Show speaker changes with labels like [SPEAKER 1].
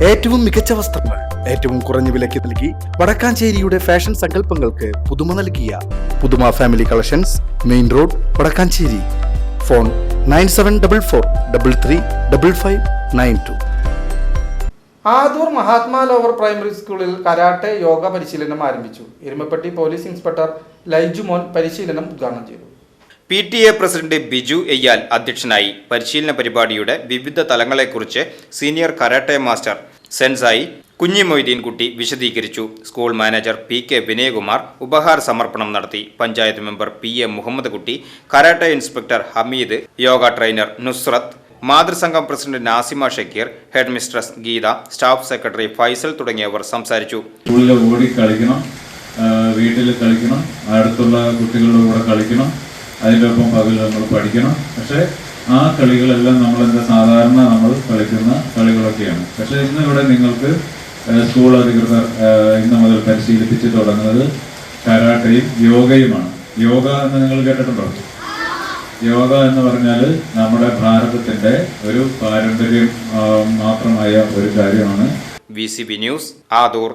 [SPEAKER 1] ഏറ്റവും മികച്ച വസ്ത്രങ്ങൾ ഏറ്റവും കുറഞ്ഞ വിലയ്ക്ക് നൽകി വടക്കാഞ്ചേരിയുടെ ഫാഷൻ സങ്കല്പങ്ങൾക്ക് പുതുമ നൽകിയ പുതുമ family collections, main road, Vadakkanchery. Phone 9744335592.
[SPEAKER 2] Adoor Mahatma lower primary സ്കൂളിൽ കരാട്ടെ യോഗ പരിശീലനം ആരംഭിച്ചു. എരുമപ്പെട്ടി പോലീസ് ഇൻസ്പെക്ടർ ലൈജുമോൻ പരിശീലനം ഉദ്ഘാടനം ചെയ്തു.
[SPEAKER 3] PTA പ്രസിഡന്റ് ബിജു എയ്യാൽ അധ്യക്ഷനായി. പരിശീലന പരിപാടിയുടെ വിവിധ തലങ്ങളെക്കുറിച്ച് senior karate master sensei Kunhi Moideenkutty വിശദീകരിച്ചു. സ്കൂൾ മാനേജർ PK വിനയകുമാർ ഉപഹാര സമർപ്പണം നടത്തി. Panchayat member PA Muhammad Kutty, karate inspector Hameed, yoga trainer Nusrath, മാതൃസംഘം president Nazima Shakeer, head mistress Geetha, staff secretary Faisal തുടങ്ങിയവർ സംസാരിച്ചു.
[SPEAKER 4] വീട്ടിൽ കളിക്കണം, അടുത്തുള്ള കുട്ടികളുടെ കൂടെ കളിക്കണം, അതിനൊപ്പം പകൽ നമ്മൾ പഠിക്കണം. പക്ഷേ ആ കളികളെല്ലാം സാധാരണ നമ്മൾ കളിക്കുന്ന കളികളൊക്കെയാണ്. പക്ഷേ ഇന്നിവിടെ നിങ്ങൾക്ക് സ്കൂൾ അധികൃതർ ഇന്ന് മുതൽ പരിശീലിപ്പിച്ച് തുടങ്ങുന്നത് കരാട്ടയും യോഗയുമാണ്. യോഗ എന്ന് നിങ്ങൾ കേട്ടിട്ടുണ്ടോ? യോഗ എന്ന് പറഞ്ഞാൽ നമ്മുടെ ഭാരതത്തിന്റെ ഒരു പാരമ്പര്യം മാത്രമായ ഒരു കാര്യമാണ്.
[SPEAKER 3] VCB news, Adoor.